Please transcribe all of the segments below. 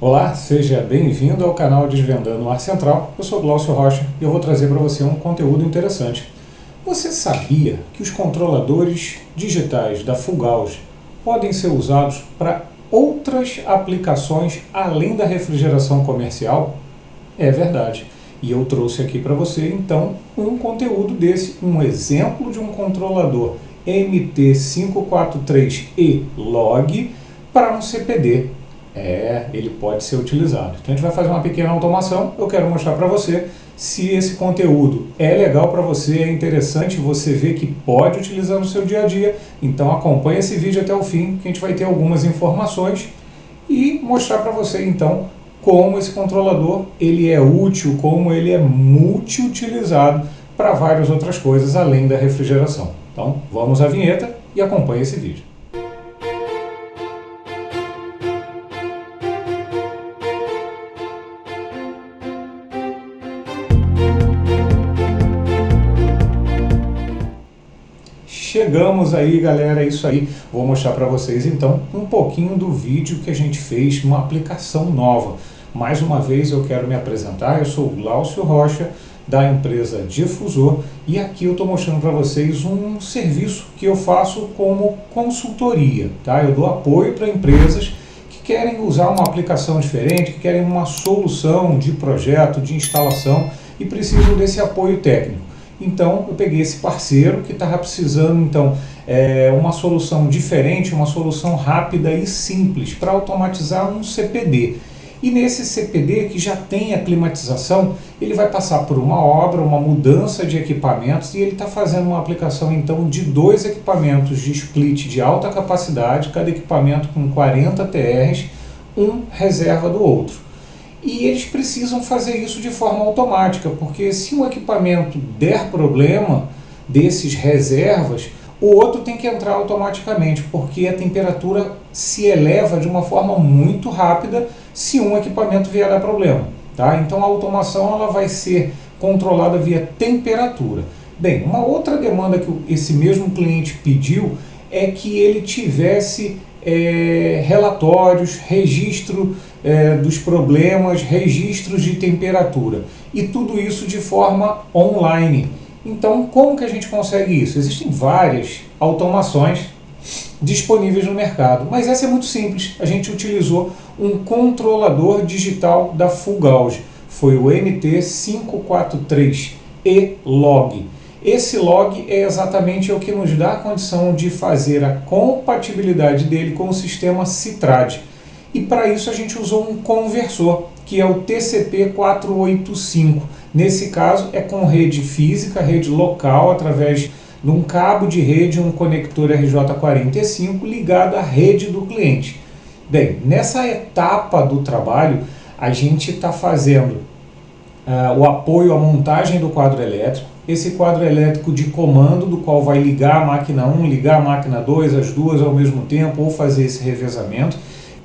Olá, seja bem-vindo ao canal Desvendando o Ar Central. Eu sou Glaucio Rocha e eu vou trazer para você um conteúdo interessante. Você sabia que os controladores digitais da Fulgauge podem ser usados para outras aplicações além da refrigeração comercial? É verdade. E eu trouxe aqui para você, então, um conteúdo desse, um exemplo de um controlador MT543E Log para um CPD. Ele pode ser utilizado. Então a gente vai fazer uma pequena automação. Eu quero mostrar para você se esse conteúdo é legal para você, é interessante, você vê que pode utilizar no seu dia a dia. Então acompanhe esse vídeo até o fim, que a gente vai ter algumas informações e mostrar para você então como esse controlador ele é útil, como ele é multi-utilizado para várias outras coisas além da refrigeração. Então vamos à vinheta e acompanhe esse vídeo. Chegamos aí, galera, é isso aí. Vou mostrar para vocês então um pouquinho do vídeo que a gente fez, uma aplicação nova. Mais uma vez eu quero me apresentar, eu sou o Glaucio Rocha, da empresa Difusor, e aqui eu estou mostrando para vocês um serviço que eu faço como consultoria, tá? Eu dou apoio para empresas que querem usar uma aplicação diferente, que querem uma solução de projeto, de instalação e precisam desse apoio técnico. Então eu peguei esse parceiro que estava precisando então uma solução diferente, uma solução rápida e simples para automatizar um CPD. E nesse CPD que já tem a climatização, ele vai passar por uma obra, uma mudança de equipamentos e ele está fazendo uma aplicação então de 2 equipamentos de split de alta capacidade, cada equipamento com 40 TRs, um reserva do outro. E eles precisam fazer isso de forma automática, porque se um equipamento der problema desses reservas, o outro tem que entrar automaticamente, porque a temperatura se eleva de uma forma muito rápida se um equipamento vier dar problema. Tá? Então a automação ela vai ser controlada via temperatura. Bem, uma outra demanda que esse mesmo cliente pediu é que ele tivesse relatórios, registro dos problemas, registros de temperatura e tudo isso de forma online. Então, como que a gente consegue isso? Existem várias automações disponíveis no mercado, mas essa é muito simples. A gente utilizou um controlador digital da Fulgauge, foi o MT543E Log. Esse log é exatamente o que nos dá a condição de fazer a compatibilidade dele com o sistema Citrad. E para isso a gente usou um conversor, que é o TCP485. Nesse caso é com rede física, rede local, através de um cabo de rede, um conector RJ45 ligado à rede do cliente. Bem, nessa etapa do trabalho a gente está fazendo o apoio à montagem do quadro elétrico, esse quadro elétrico de comando, do qual vai ligar a máquina 1, ligar a máquina 2, as duas ao mesmo tempo, ou fazer esse revezamento.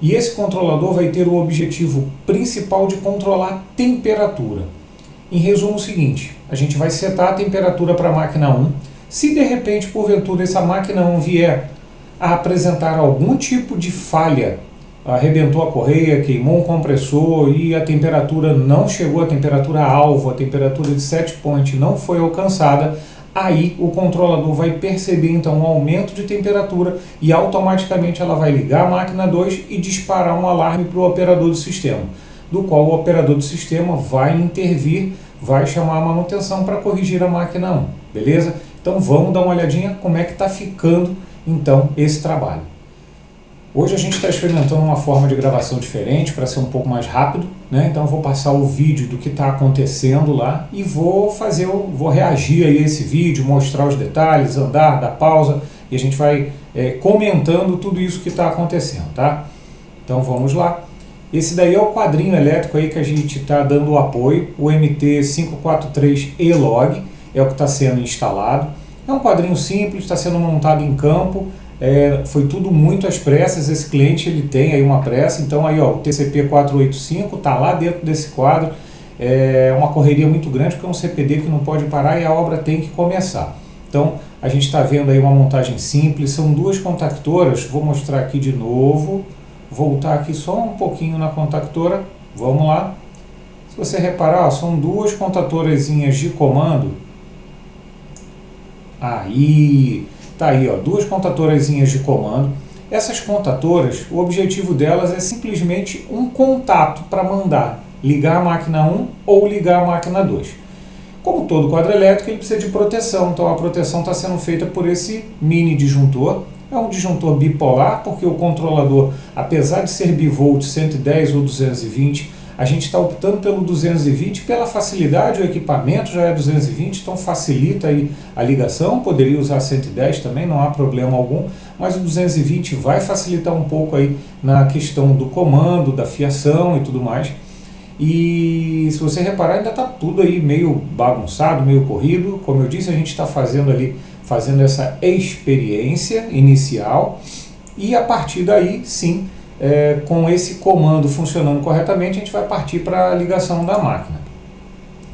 E esse controlador vai ter o objetivo principal de controlar a temperatura. Em resumo, o seguinte, a gente vai setar a temperatura para a máquina 1. Se de repente, porventura, essa máquina 1 vier a apresentar algum tipo de falha, arrebentou a correia, queimou um compressor e a temperatura não chegou à temperatura alvo, a temperatura de set point não foi alcançada, aí o controlador vai perceber então um aumento de temperatura e automaticamente ela vai ligar a máquina 2 e disparar um alarme para o operador do sistema, do qual o operador do sistema vai intervir, vai chamar a manutenção para corrigir a máquina 1, beleza? Então vamos dar uma olhadinha como é que está ficando então esse trabalho. Hoje a gente está experimentando uma forma de gravação diferente para ser um pouco mais rápido, né? Então eu vou passar o vídeo do que está acontecendo lá e vou reagir a esse vídeo, mostrar os detalhes, andar, dar pausa e a gente vai comentando tudo isso que está acontecendo, tá? Então vamos lá. Esse daí é o quadrinho elétrico aí que a gente está dando o apoio, o MT543E Log, é o que está sendo instalado. É um quadrinho simples, está sendo montado em campo. Foi tudo muito às pressas, esse cliente ele tem aí uma pressa, então aí ó, o TCP485 está lá dentro desse quadro, é uma correria muito grande porque é um CPD que não pode parar e a obra tem que começar. Então a gente está vendo aí uma montagem simples, são 2 contactoras, vou mostrar aqui de novo, voltar aqui só um pouquinho na contactora, vamos lá. Se você reparar, ó, são duas contatorazinhas de comando. Aí, tá aí, ó, duas contatorazinhas de comando. Essas contatoras, o objetivo delas é simplesmente um contato para mandar ligar a máquina 1 ou ligar a máquina 2. Como todo quadro elétrico, ele precisa de proteção, então a proteção está sendo feita por esse mini disjuntor. É um disjuntor bipolar, porque o controlador, apesar de ser bivolt 110 ou 220, a gente está optando pelo 220 pela facilidade, o equipamento já é 220, então facilita aí a ligação. Poderia usar 110 também, não há problema algum, mas o 220 vai facilitar um pouco aí na questão do comando, da fiação e tudo mais. E se você reparar, ainda está tudo aí meio bagunçado, meio corrido. Como eu disse, a gente está fazendo essa experiência inicial, e a partir daí, sim, com esse comando funcionando corretamente, a gente vai partir para a ligação da máquina.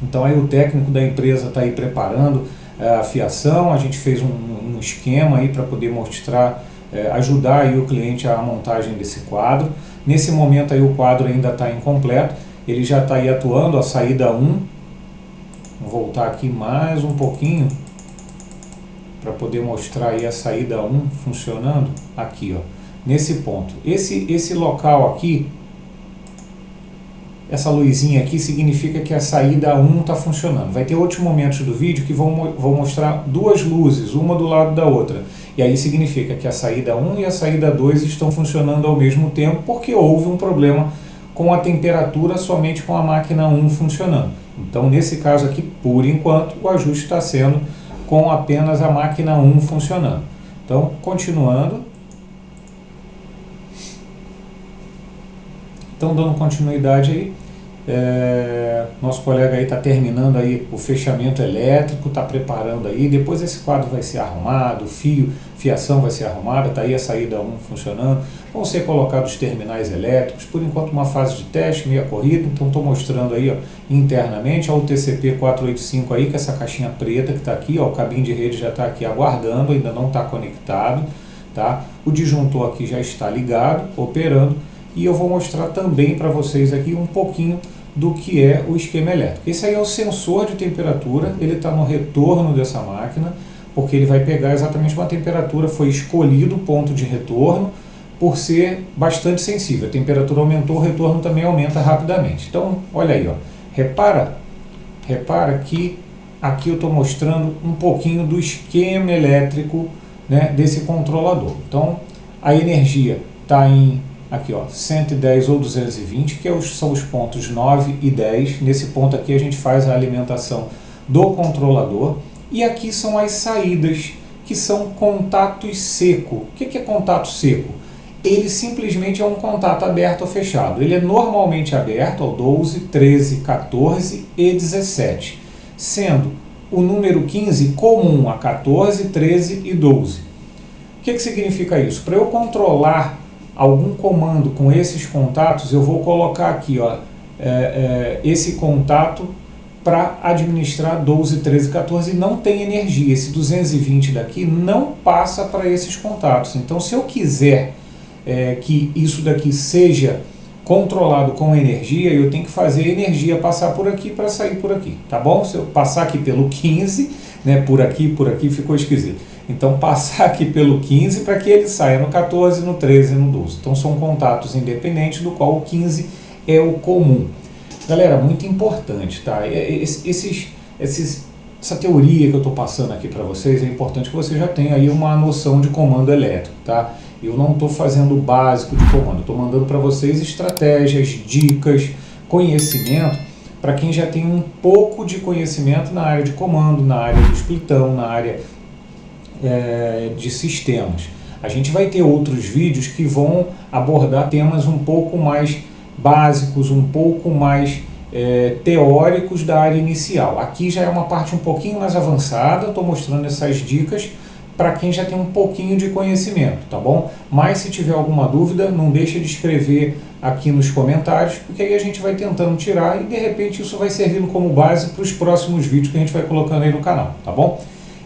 Então aí o técnico da empresa está aí preparando a fiação, a gente fez um esquema aí para poder mostrar, ajudar aí o cliente à montagem desse quadro. Nesse momento aí o quadro ainda está incompleto, ele já está aí atuando a saída 1. Vou voltar aqui mais um pouquinho para poder mostrar aí a saída 1 funcionando aqui, ó, nesse ponto. Esse local aqui, essa luzinha aqui significa que a saída 1 está funcionando. Vai ter outros momentos do vídeo que vou mostrar duas luzes, uma do lado da outra. E aí significa que a saída 1 e a saída 2 estão funcionando ao mesmo tempo, porque houve um problema com a temperatura somente com a máquina 1 funcionando. Então, nesse caso aqui, por enquanto, o ajuste está sendo com apenas a máquina 1 funcionando. Então, continuando. Então, dando continuidade aí, nosso colega aí está terminando aí o fechamento elétrico, está preparando aí, depois esse quadro vai ser arrumado, fiação vai ser arrumada, está aí a saída 1 funcionando, vão ser colocados os terminais elétricos, por enquanto uma fase de teste, meia corrida, então estou mostrando aí, ó, internamente, ó, o TCP 485 aí, que é essa caixinha preta que está aqui, ó, o cabinho de rede já está aqui aguardando, ainda não está conectado, tá? O disjuntor aqui já está ligado, operando, e eu vou mostrar também para vocês aqui um pouquinho do que é o esquema elétrico. Esse aí é o sensor de temperatura, ele está no retorno dessa máquina, porque ele vai pegar exatamente uma temperatura, foi escolhido o ponto de retorno por ser bastante sensível. A temperatura aumentou, o retorno também aumenta rapidamente. Então, olha aí, ó, repara que aqui eu estou mostrando um pouquinho do esquema elétrico, né, desse controlador. Então, a energia está em aqui, ó, 110 ou 220, que são os pontos 9 e 10. Nesse ponto aqui a gente faz a alimentação do controlador. E aqui são as saídas, que são contatos seco. O que é contato seco? Ele simplesmente é um contato aberto ou fechado. Ele é normalmente aberto ao 12, 13, 14 e 17, sendo o número 15 comum a 14, 13 e 12. O que significa isso? Para eu controlar algum comando com esses contatos, eu vou colocar aqui, ó, esse contato para administrar 12, 13, 14 e não tem energia. Esse 220 daqui não passa para esses contatos. Então, se eu quiser que isso daqui seja controlado com energia, eu tenho que fazer a energia passar por aqui para sair por aqui, tá bom? Se eu passar aqui pelo 15, né, por aqui ficou esquisito. Então, passar aqui pelo 15 para que ele saia no 14, no 13 e no 12. Então, são contatos independentes, do qual o 15 é o comum. Galera, muito importante, tá? Essa teoria que eu estou passando aqui para vocês, é importante que você já tenha aí uma noção de comando elétrico, tá? Eu não estou fazendo o básico de comando, estou mandando para vocês estratégias, dicas, conhecimento, para quem já tem um pouco de conhecimento na área de comando, na área do splitão, na área de sistemas. A gente vai ter outros vídeos que vão abordar temas um pouco mais básicos, um pouco mais teóricos da área inicial. Aqui já é uma parte um pouquinho mais avançada, estou mostrando essas dicas para quem já tem um pouquinho de conhecimento, tá bom? Mas se tiver alguma dúvida, não deixa de escrever aqui nos comentários, porque aí a gente vai tentando tirar e de repente isso vai servindo como base para os próximos vídeos que a gente vai colocando aí no canal, tá bom?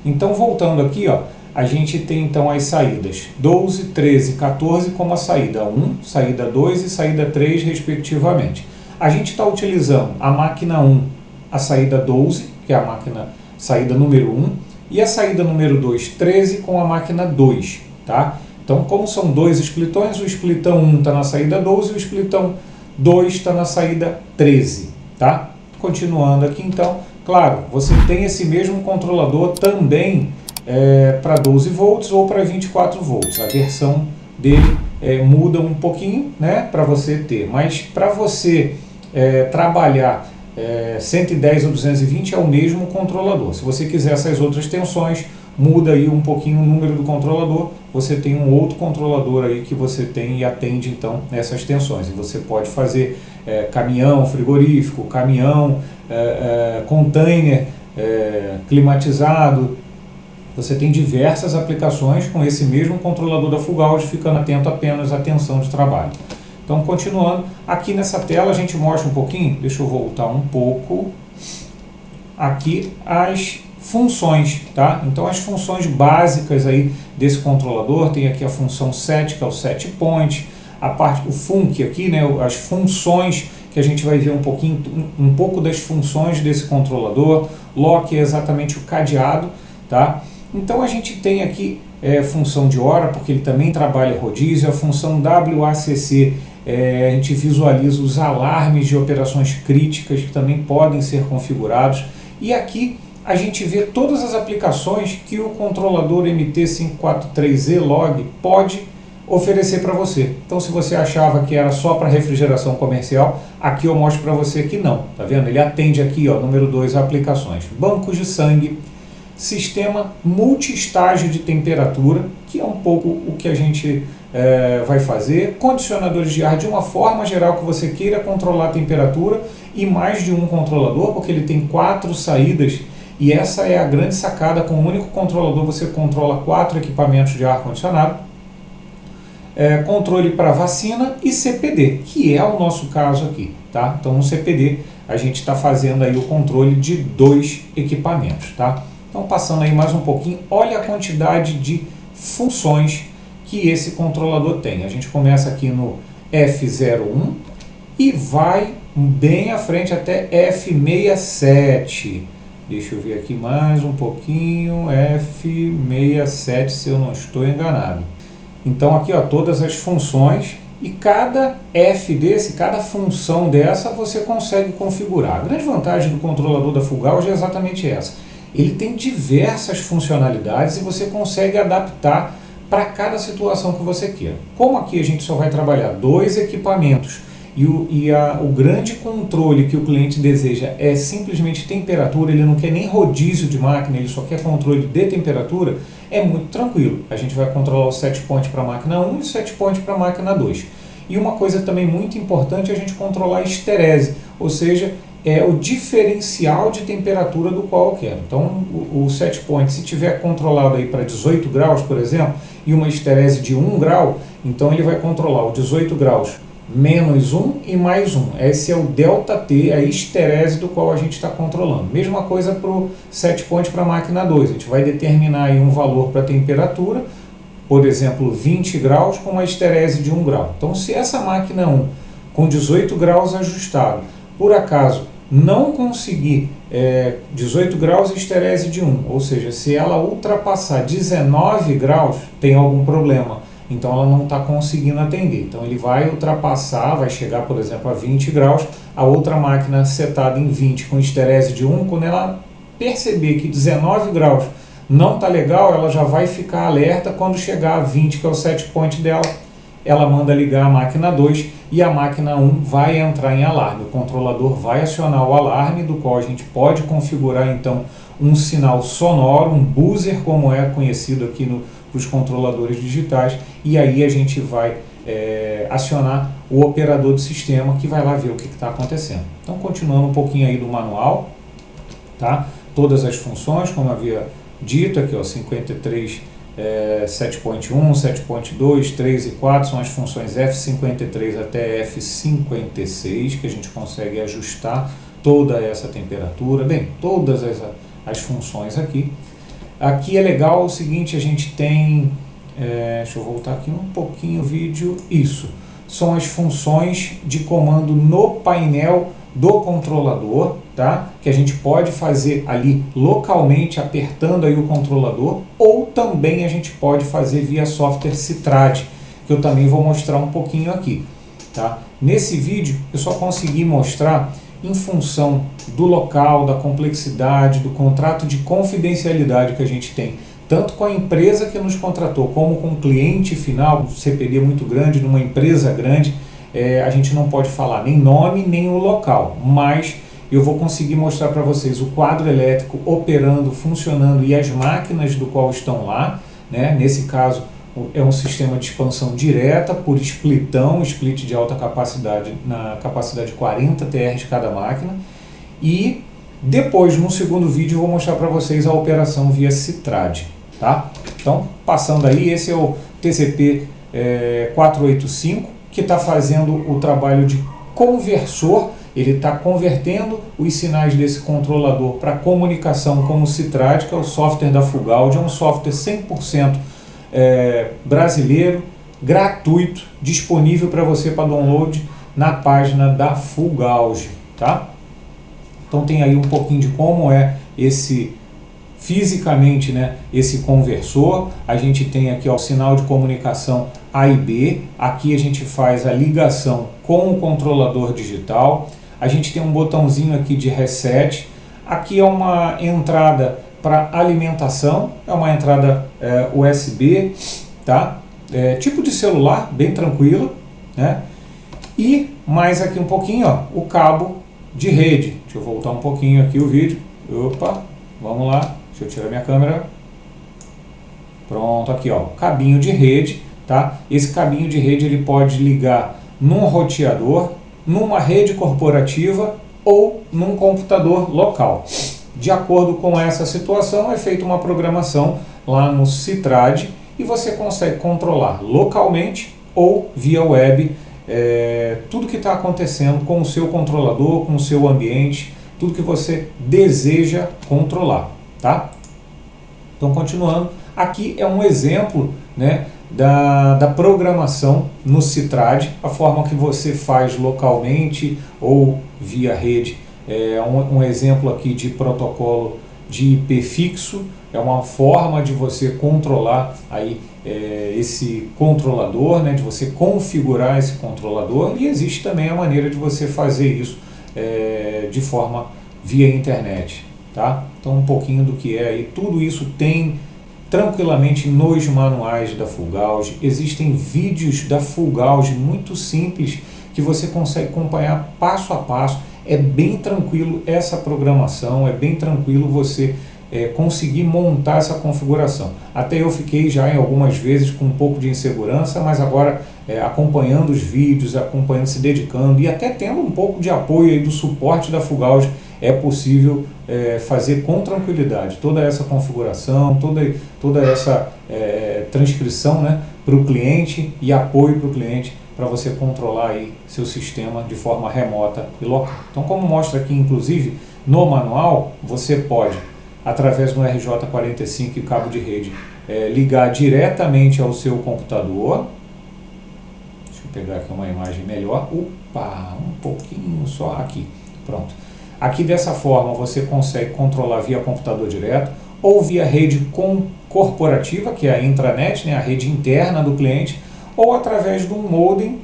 Então, voltando aqui, ó, a gente tem então as saídas 12, 13, 14 como a saída 1, saída 2 e saída 3 respectivamente. A gente está utilizando a máquina 1, a saída 12, que é a máquina saída número 1, e a saída número 2, 13, com a máquina 2, tá? Então, como são dois splitões, o splitão 1 está na saída 12 e o splitão 2 está na saída 13, tá? Continuando aqui, então, claro, você tem esse mesmo controlador também para 12 volts ou para 24 volts. A versão dele muda um pouquinho, né, para você ter, mas para você trabalhar 110 ou 220 é o mesmo controlador. Se você quiser essas outras tensões, muda aí um pouquinho o número do controlador, você tem um outro controlador aí que você tem e atende então essas tensões. E você pode fazer caminhão frigorífico, caminhão container climatizado. Você tem diversas aplicações com esse mesmo controlador da Fugalt, ficando atento apenas à tensão de trabalho. Então, continuando, aqui nessa tela a gente mostra um pouquinho, deixa eu voltar um pouco, aqui as funções, tá? Então, as funções básicas aí desse controlador, tem aqui a função set, que é o set point, a parte, o func aqui, né, as funções que a gente vai ver um pouco das funções desse controlador. Lock é exatamente o cadeado, tá? Então, a gente tem aqui função de hora, porque ele também trabalha rodízio, a função WACC, a gente visualiza os alarmes de operações críticas que também podem ser configurados. E aqui a gente vê todas as aplicações que o controlador MT543E Log pode oferecer para você. Então, se você achava que era só para refrigeração comercial, aqui eu mostro para você que não. Tá vendo? Ele atende aqui, ó, número 2, aplicações. Bancos de sangue, sistema multi-estágio de temperatura, que é um pouco o que a gente vai fazer, condicionadores de ar de uma forma geral que você queira controlar a temperatura e mais de um controlador, porque ele tem 4 saídas e essa é a grande sacada. Com um único controlador você controla 4 equipamentos de ar-condicionado. Controle para vacina e CPD, que é o nosso caso aqui, tá? Então no CPD a gente está fazendo aí o controle de 2 equipamentos, tá? Então passando aí mais um pouquinho, olha a quantidade de funções que esse controlador tem. A gente começa aqui no F01 e vai bem à frente até F67. Deixa eu ver aqui mais um pouquinho, F67, se eu não estou enganado. Então aqui, ó, todas as funções, e cada F desse, cada função dessa você consegue configurar. A grande vantagem do controlador da Fugalt é exatamente essa. Ele tem diversas funcionalidades e você consegue adaptar para cada situação que você queira. Como aqui a gente só vai trabalhar 2 equipamentos e o grande controle que o cliente deseja é simplesmente temperatura, ele não quer nem rodízio de máquina, ele só quer controle de temperatura, é muito tranquilo. A gente vai controlar o set point para a máquina 1 e o set point para a máquina 2. E uma coisa também muito importante é a gente controlar a esterese, ou seja, o diferencial de temperatura do qual eu quero. Então, o set point, se tiver controlado aí para 18 graus, por exemplo, e uma esterese de 1 grau, então ele vai controlar o 18 graus menos 1 e mais 1. Esse é o ΔT, a esterese do qual a gente está controlando. Mesma coisa para o set point para a máquina 2. A gente vai determinar aí um valor para a temperatura, por exemplo, 20 graus com uma esterese de 1 grau. Então, se essa máquina 1 com 18 graus ajustado, por acaso não conseguir 18 graus e esterese de 1, ou seja, se ela ultrapassar 19 graus, tem algum problema. Então ela não está conseguindo atender. Então ele vai ultrapassar, vai chegar, por exemplo, a 20 graus, a outra máquina setada em 20 com esterese de 1, quando ela perceber que 19 graus não está legal, ela já vai ficar alerta. Quando chegar a 20, que é o set point dela, ela manda ligar a máquina 2 e a máquina 1 vai entrar em alarme. O controlador vai acionar o alarme, do qual a gente pode configurar então um sinal sonoro, um buzzer, como é conhecido aqui nos controladores digitais, e aí a gente vai acionar o operador do sistema, que vai lá ver o que está acontecendo. Então, continuando um pouquinho aí do manual, tá? Todas as funções, como havia dito aqui, ó, 53, 7.1, 7.2, 3 e 4 são as funções F53 até F56, que a gente consegue ajustar toda essa temperatura, bem, todas as funções aqui. Aqui é legal o seguinte, a gente tem, deixa eu voltar aqui um pouquinho o vídeo, isso, são as funções de comando no painel do controlador, tá? Que a gente pode fazer ali localmente apertando aí o controlador, ou também a gente pode fazer via software Citrad, que eu também vou mostrar um pouquinho aqui, tá? Nesse vídeo eu só consegui mostrar em função do local, da complexidade, do contrato de confidencialidade que a gente tem, tanto com a empresa que nos contratou, como com o cliente final, um CPD muito grande, numa empresa grande, a gente não pode falar nem nome, nem o local, mas eu vou conseguir mostrar para vocês o quadro elétrico operando, funcionando e as máquinas do qual estão lá, né? Nesse caso, é um sistema de expansão direta por splitão, split de alta capacidade, na capacidade 40 TR de cada máquina. E depois, no segundo vídeo, eu vou mostrar para vocês a operação via Citrad, tá? Então, passando aí, esse é o TCP 485, que está fazendo o trabalho de conversor. Ele está convertendo os sinais desse controlador para comunicação com o Citrad, que é o software da Fugaude, é um software 100% brasileiro, gratuito, disponível para você para download na página da Fugaude, tá? Então tem aí um pouquinho de como é esse fisicamente, né, esse conversor. A gente tem aqui ó, o sinal de comunicação A e B, aqui a gente faz a ligação com o controlador digital, a gente tem um botãozinho aqui de reset, aqui é uma entrada para alimentação, é uma entrada USB, tá? Tipo de celular, bem tranquilo, né? E mais aqui um pouquinho, ó, o cabo de rede. Deixa eu voltar um pouquinho aqui o vídeo. Opa, vamos lá. Deixa eu tirar minha câmera. Pronto, aqui ó, cabinho de rede, tá? Esse cabinho de rede ele pode ligar num roteador, numa rede corporativa ou num computador local. De acordo com essa situação, é feita uma programação lá no Citrad e você consegue controlar localmente ou via web tudo que está acontecendo com o seu controlador, com o seu ambiente, tudo que você deseja controlar, tá? Então, continuando, aqui é um exemplo, né, da programação no Citrad, a forma que você faz localmente ou via rede. Um exemplo aqui de protocolo de IP fixo, é uma forma de você controlar aí, esse controlador, né, de você configurar esse controlador, e existe também a maneira de você fazer isso de forma via internet, tá? Então um pouquinho do que é aí, tudo isso tem tranquilamente nos manuais da Fugaude. Existem vídeos da Fugaude muito simples que você consegue acompanhar passo a passo. É bem tranquilo essa programação, é bem tranquilo você conseguir montar essa configuração. Até eu fiquei já em algumas vezes com um pouco de insegurança, mas agora acompanhando os vídeos, acompanhando, se dedicando e até tendo um pouco de apoio aí do suporte da Fugaude, é possível fazer com tranquilidade toda essa configuração, toda essa transcrição, né, para o cliente e apoio para o cliente, para você controlar aí seu sistema de forma remota e local. Então, como mostra aqui, inclusive, no manual, você pode, através do RJ45 e cabo de rede, ligar diretamente ao seu computador. Deixa eu pegar aqui uma imagem melhor. Opa, um pouquinho só aqui. Pronto. Aqui dessa forma você consegue controlar via computador direto ou via rede corporativa, que é a intranet, né, a rede interna do cliente, ou através de um modem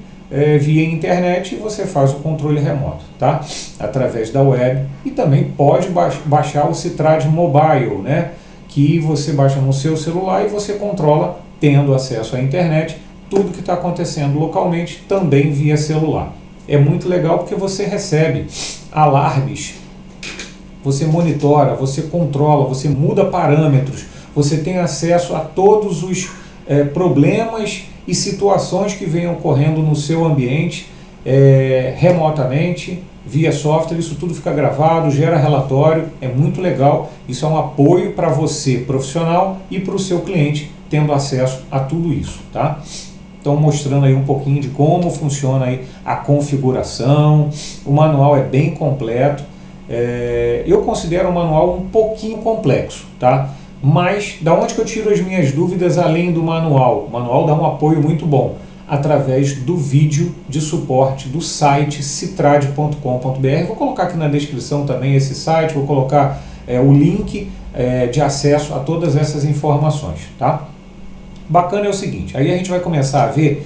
via internet, e você faz o controle remoto, tá? Através da web, e também pode baixar o Citrad Mobile, né? Que você baixa no seu celular e você controla, tendo acesso à internet, tudo que está acontecendo localmente, também via celular. É muito legal porque você recebe alarmes, você monitora, você controla, você muda parâmetros, você tem acesso a todos os problemas e situações que venham ocorrendo no seu ambiente remotamente, via software. Isso tudo fica gravado, gera relatório, é muito legal. Isso é um apoio para você, profissional, e para o seu cliente, tendo acesso a tudo isso, tá? Então, mostrando aí um pouquinho de como funciona aí a configuração. O manual é bem completo. Eu considero o manual um pouquinho complexo, tá? Mas da onde que eu tiro as minhas dúvidas além do manual? O manual dá um apoio muito bom através do vídeo de suporte do site citrad.com.br. Vou colocar aqui na descrição também esse site, vou colocar o link de acesso a todas essas informações, tá? Bacana é o seguinte, aí a gente vai começar a ver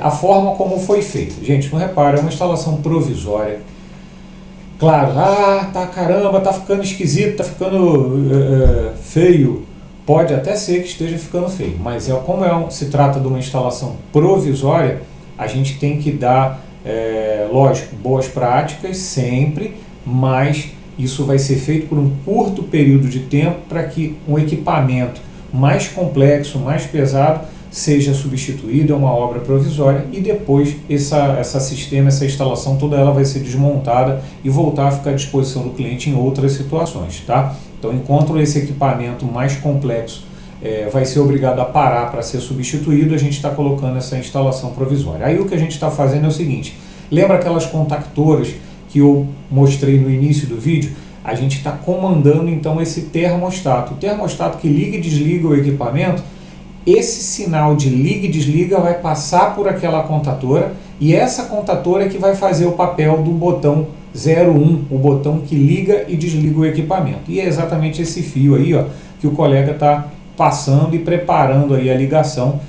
a forma como foi feito. Gente, não repara, é uma instalação provisória. Claro, tá caramba, tá ficando esquisito, tá ficando feio. Pode até ser que esteja ficando feio, mas como se trata de uma instalação provisória, a gente tem que dar, lógico, boas práticas sempre, mas isso vai ser feito por um curto período de tempo para que um equipamento mais complexo, mais pesado, seja substituído, é uma obra provisória, e depois essa instalação toda ela vai ser desmontada e voltar a ficar à disposição do cliente em outras situações, tá? Então, enquanto esse equipamento mais complexo vai ser obrigado a parar para ser substituído, a gente está colocando essa instalação provisória. Aí o que a gente está fazendo é o seguinte, lembra aquelas contactoras que eu mostrei no início do vídeo? A gente está comandando então esse termostato. O termostato que liga e desliga o equipamento, esse sinal de liga e desliga vai passar por aquela contatora, e essa contatora é que vai fazer o papel do botão 01, o botão que liga e desliga o equipamento. E é exatamente esse fio aí, ó, que o colega está passando e preparando aí a ligação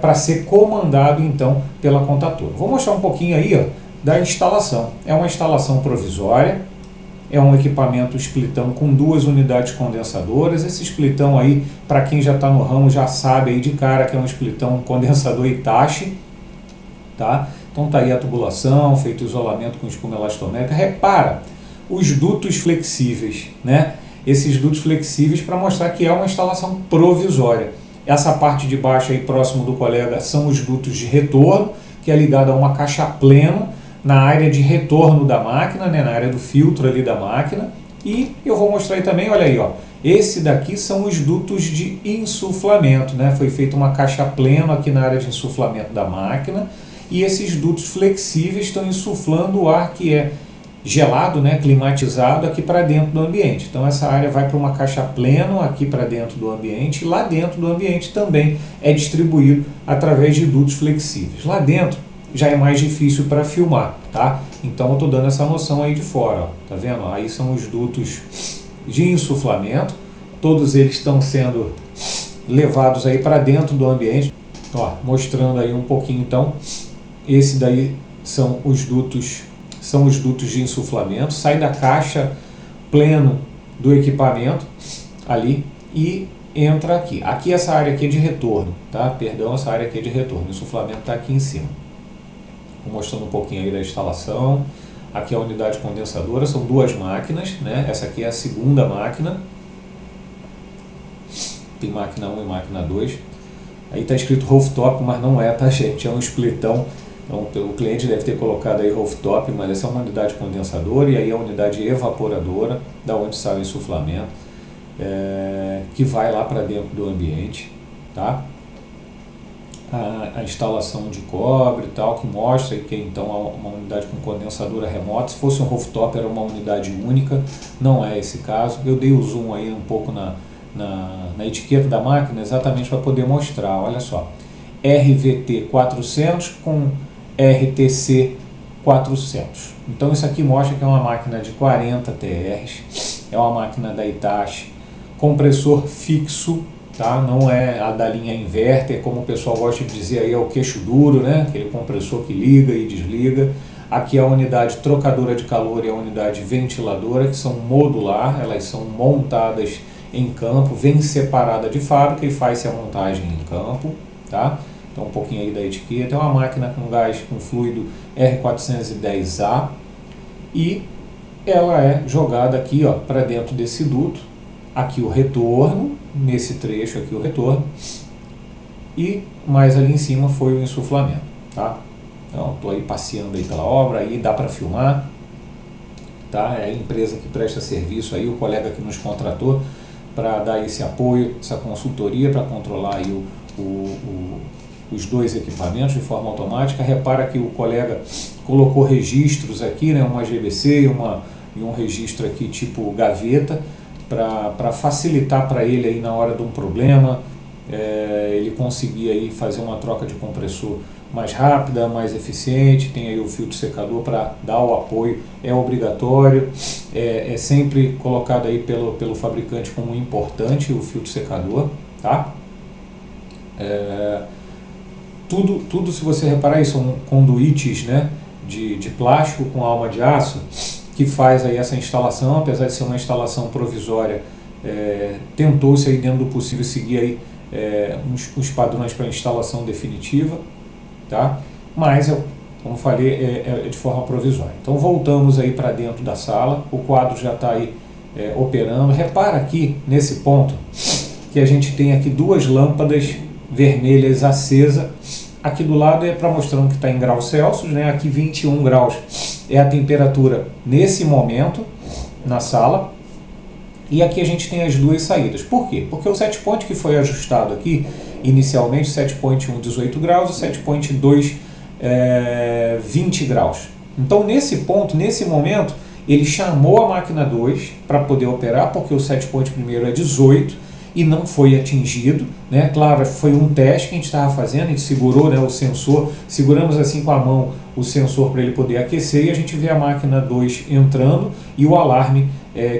para ser comandado então pela contatora. Vou mostrar um pouquinho aí, ó, da instalação. É uma instalação provisória, é um equipamento splitão com 2 unidades condensadoras. Esse splitão aí, para quem já está no ramo, já sabe aí de cara que é um splitão condensador Hitachi, tá? Então tá aí a tubulação, feito isolamento com espuma elastomérica. Repara os dutos flexíveis, né? Esses dutos flexíveis para mostrar que é uma instalação provisória. Essa parte de baixo aí próximo do colega são os dutos de retorno, que é ligado a uma caixa pleno na área de retorno da máquina, né, na área do filtro ali da máquina. E eu vou mostrar aí também, olha aí, ó, esse daqui são os dutos de insuflamento, né? Foi feita uma caixa plena aqui na área de insuflamento da máquina, e esses dutos flexíveis estão insuflando o ar que é gelado, né, climatizado aqui para dentro do ambiente. Então essa área vai para uma caixa plena aqui para dentro do ambiente, e lá dentro do ambiente também é distribuído através de dutos flexíveis. Lá dentro já é mais difícil para filmar, tá? Então eu estou dando essa noção aí de fora, ó. Tá vendo? Aí são os dutos de insuflamento, todos eles estão sendo levados aí para dentro do ambiente, ó, mostrando aí um pouquinho. Então esse daí são os dutos de insuflamento, sai da caixa pleno do equipamento ali e entra aqui. Aqui essa área aqui é de retorno, tá? Perdão, essa área aqui é de retorno, o insuflamento está aqui em cima. Vou mostrando um pouquinho aí da instalação. Aqui é a unidade condensadora, são 2 máquinas, né? Essa aqui é a segunda máquina. Tem máquina 1 e máquina 2. Aí está escrito rooftop, mas não é, tá, gente? É um splitão. Então o cliente deve ter colocado aí rooftop, mas essa é uma unidade condensadora, e aí é a unidade evaporadora, da onde sai o insuflamento, que vai lá para dentro do ambiente, tá? A instalação de cobre e tal, que mostra que então uma unidade com condensadora remota. Se fosse um rooftop era uma unidade única, não é esse caso. Eu dei o zoom aí um pouco na etiqueta da máquina, exatamente para poder mostrar, olha só, RVT 400 com RTC 400. Então isso aqui mostra que é uma máquina de 40 TRs, é uma máquina da Hitachi, compressor fixo, tá? Não é a da linha inverter, como o pessoal gosta de dizer aí, é o queixo duro, né? Aquele compressor que liga e desliga. Aqui é a unidade trocadora de calor e a unidade ventiladora, que são modular, elas são montadas em campo, vem separada de fábrica e faz-se a montagem em campo, tá? Então um pouquinho aí da etiqueta. É uma máquina com gás com fluido R410A, e ela é jogada aqui, ó, para dentro desse duto. Aqui o retorno, nesse trecho aqui o retorno, e mais ali em cima foi o insuflamento, tá? Então estou aí passeando aí pela obra, aí dá para filmar, tá? É a empresa que presta serviço aí, o colega que nos contratou para dar esse apoio, essa consultoria para controlar aí os 2 equipamentos de forma automática. Repara que o colega colocou registros aqui, né? Uma GBC e um registro aqui tipo gaveta, para facilitar para ele aí na hora de um problema, ele conseguir aí fazer uma troca de compressor mais rápida, mais eficiente. Tem aí o filtro secador para dar o apoio, é obrigatório, é sempre colocado aí pelo fabricante como importante o filtro secador, tá? Tudo, se você reparar aí, são conduítes, né, de plástico com alma de aço, que faz aí essa instalação. Apesar de ser uma instalação provisória, tentou-se aí dentro do possível seguir aí os padrões para instalação definitiva, tá? Mas, como falei, é de forma provisória. Então voltamos aí para dentro da sala, o quadro já está aí operando. Repara aqui nesse ponto que a gente tem aqui duas lâmpadas vermelhas acesas. Aqui do lado é para mostrando que está em graus Celsius, né? Aqui 21 graus é a temperatura nesse momento na sala. E aqui a gente tem as duas saídas. Por quê? Porque o set point que foi ajustado aqui inicialmente, set point 1 18 graus, o set point 2 20 graus. Então nesse ponto, nesse momento, ele chamou a máquina 2 para poder operar, porque o set point primeiro é 18 e não foi atingido, né? Claro, foi um teste que a gente estava fazendo, a gente segurou, né, o sensor, seguramos assim com a mão o sensor para ele poder aquecer, e a gente vê a máquina 2 entrando e o alarme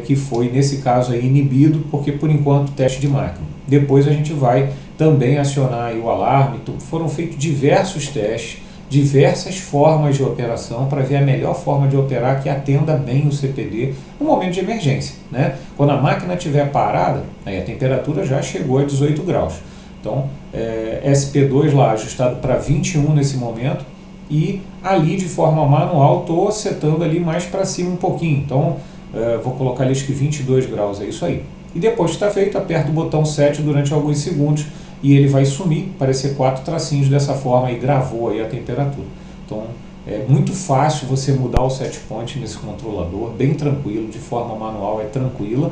que foi, nesse caso, aí, inibido, porque por enquanto teste de máquina. Depois a gente vai também acionar aí o alarme. Foram feitos diversos testes, diversas formas de operação para ver a melhor forma de operar que atenda bem o CPD no momento de emergência, né? Quando a máquina estiver parada, aí a temperatura já chegou a 18 graus. Então, SP2 lá ajustado para 21 nesse momento, e ali de forma manual estou setando ali mais para cima um pouquinho. Então, vou colocar ali acho que 22 graus, é isso aí. E depois que está feito, aperto o botão set durante alguns segundos e ele vai sumir, aparecer 4 tracinhos dessa forma e gravou aí a temperatura. Então é muito fácil você mudar o set point nesse controlador, bem tranquilo, de forma manual é tranquila,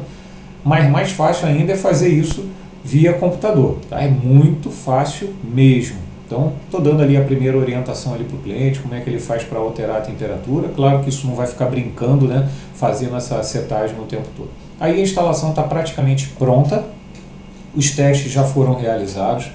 mas mais fácil ainda é fazer isso via computador, tá? É muito fácil mesmo. Então estou dando ali a primeira orientação ali para o cliente, como é que ele faz para alterar a temperatura. Claro que isso não vai ficar brincando, né, fazendo essa setagem o tempo todo. Aí a instalação está praticamente pronta, os testes já foram realizados.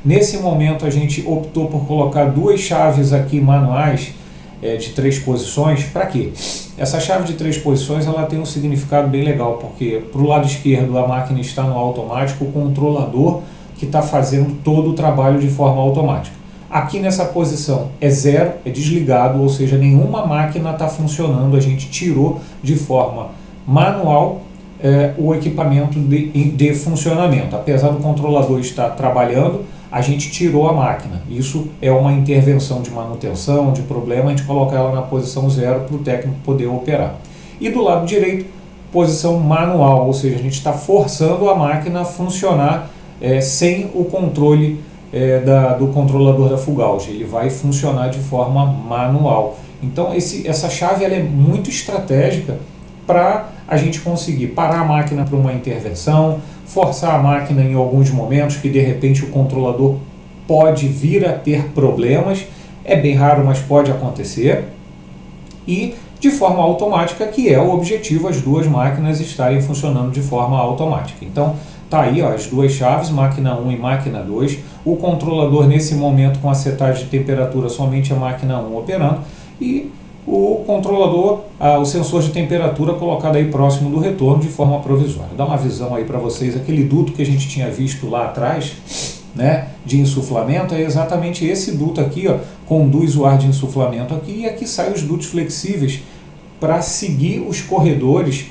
Nesse momento a gente optou por colocar duas chaves aqui manuais de 3 posições. Para quê? Essa chave de 3 posições ela tem um significado bem legal, porque para o lado esquerdo a máquina está no automático, o controlador que está fazendo todo o trabalho de forma automática. Aqui nessa posição é 0, é desligado, ou seja, nenhuma máquina está funcionando, a gente tirou de forma manual o equipamento de funcionamento. Apesar do controlador estar trabalhando, a gente tirou a máquina. Isso é uma intervenção de manutenção, de problema, a gente coloca ela na posição 0 para o técnico poder operar. E do lado direito, posição manual, ou seja, a gente está forçando a máquina a funcionar sem o controle do controlador da full gauge. Ele vai funcionar de forma manual. Então essa chave ela é muito estratégica para a gente conseguir parar a máquina para uma intervenção, forçar a máquina em alguns momentos que de repente o controlador pode vir a ter problemas. É bem raro, mas pode acontecer. E de forma automática, que é o objetivo, as duas máquinas estarem funcionando de forma automática. Então tá aí, ó, as duas chaves, máquina 1 e máquina 2. O controlador nesse momento com a setagem de temperatura, somente a máquina 1 operando, e o controlador, o sensor de temperatura colocado aí próximo do retorno de forma provisória. Dá uma visão aí para vocês, aquele duto que a gente tinha visto lá atrás, né, de insuflamento, é exatamente esse duto aqui, ó, conduz o ar de insuflamento aqui, e aqui saem os dutos flexíveis para seguir os corredores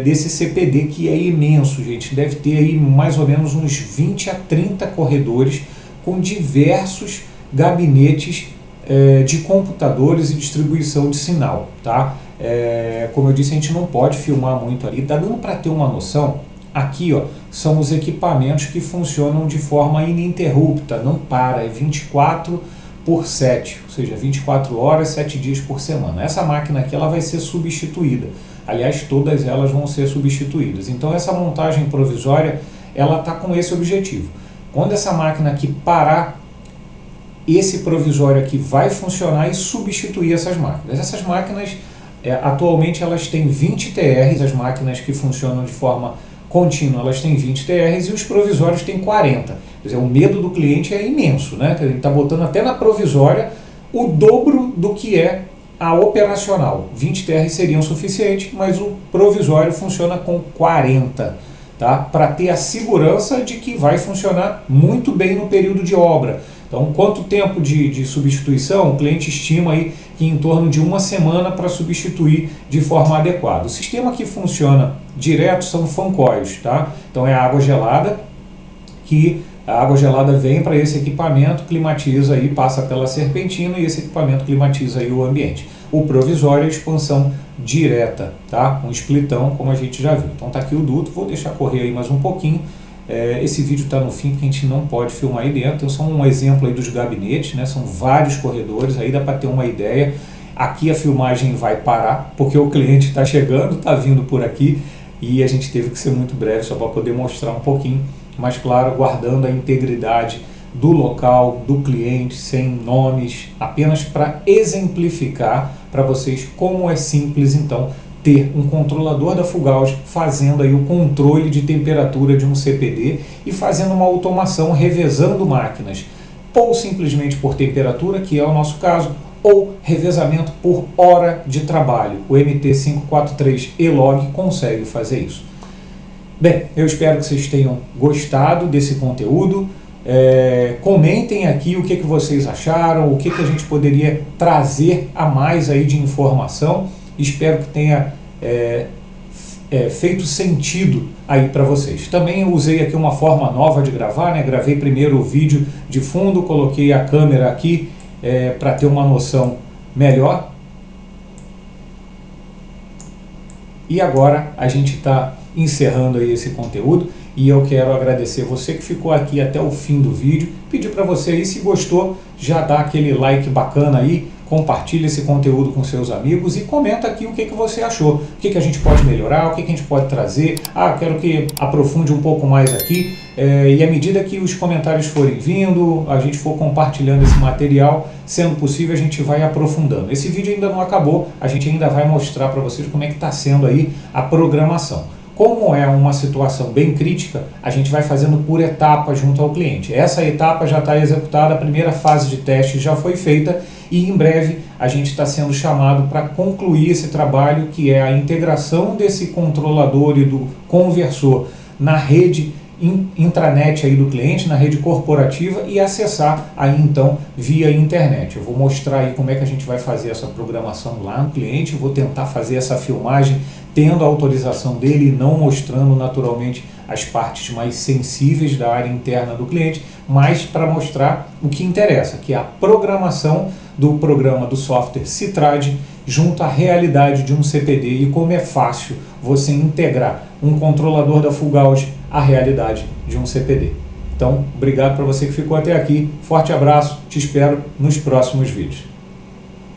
desse CPD, que é imenso, gente. Deve ter aí mais ou menos uns 20 a 30 corredores com diversos gabinetes de computadores e distribuição de sinal, tá? Como eu disse, a gente não pode filmar muito ali. Dá dando para ter uma noção. Aqui, ó, são os equipamentos que funcionam de forma ininterrupta, não para, é 24/7, ou seja, 24 horas, 7 dias por semana. Essa máquina aqui ela vai ser substituída. Aliás, todas elas vão ser substituídas. Então essa montagem provisória ela está com esse objetivo. Quando essa máquina aqui parar, esse provisório aqui vai funcionar e substituir essas máquinas. Essas máquinas, atualmente, elas têm 20 TRs, as máquinas que funcionam de forma contínua elas têm 20 TRs e os provisórios têm 40. Quer dizer, o medo do cliente é imenso, né? Ele está botando até na provisória o dobro do que é a operacional. 20 TRs seriam suficientes, mas o provisório funciona com 40, tá? Para ter a segurança de que vai funcionar muito bem no período de obra. Então, quanto tempo de substituição? O cliente estima aí que em torno de 1 semana para substituir de forma adequada. O sistema que funciona direto são fan coils, tá? Então é a água gelada, que a água gelada vem para esse equipamento, climatiza aí, passa pela serpentina e esse equipamento climatiza aí o ambiente. O provisório é a expansão direta, tá? Um splitão, como a gente já viu. Então tá aqui o duto, vou deixar correr aí mais um pouquinho. Esse vídeo está no fim porque a gente não pode filmar aí dentro. Então, só um exemplo aí dos gabinetes, né? São vários corredores, aí dá para ter uma ideia. Aqui a filmagem vai parar porque o cliente está chegando, está vindo por aqui e a gente teve que ser muito breve só para poder mostrar um pouquinho, mas claro, guardando a integridade do local, do cliente, sem nomes, apenas para exemplificar para vocês como é simples então ter um controlador da Fugauge fazendo aí o controle de temperatura de um CPD e fazendo uma automação revezando máquinas, ou simplesmente por temperatura, que é o nosso caso, ou revezamento por hora de trabalho. O MT543 E-Log consegue fazer isso. Bem, eu espero que vocês tenham gostado desse conteúdo. Comentem aqui o que vocês acharam, o que a gente poderia trazer a mais aí de informação. Espero que tenha feito sentido aí para vocês. Também eu usei aqui uma forma nova de gravar, né? Gravei primeiro o vídeo de fundo, coloquei a câmera aqui para ter uma noção melhor. E agora a gente está encerrando aí esse conteúdo e eu quero agradecer você que ficou aqui até o fim do vídeo. Pedir para você aí, se gostou, já dá aquele like bacana aí, compartilha esse conteúdo com seus amigos e comenta aqui o que você achou, o que a gente pode melhorar, o que a gente pode trazer. Quero que aprofunde um pouco mais aqui, e à medida que os comentários forem vindo, a gente for compartilhando esse material, sendo possível a gente vai aprofundando. Esse vídeo ainda não acabou, a gente ainda vai mostrar para vocês como é que está sendo aí a programação. Como é uma situação bem crítica, a gente vai fazendo por etapas junto ao cliente. Essa etapa já está executada, a primeira fase de teste já foi feita e em breve a gente está sendo chamado para concluir esse trabalho, que é a integração desse controlador e do conversor na rede intranet aí do cliente, na rede corporativa, e acessar aí então via internet. Eu vou mostrar aí como é que a gente vai fazer essa programação lá no cliente, vou tentar fazer essa filmagem tendo a autorização dele e não mostrando naturalmente as partes mais sensíveis da área interna do cliente, mas para mostrar o que interessa, que é a programação do programa do software Citrad junto à realidade de um CPD e como é fácil você integrar um controlador da Fugauge à realidade de um CPD. Então, obrigado para você que ficou até aqui, forte abraço, te espero nos próximos vídeos.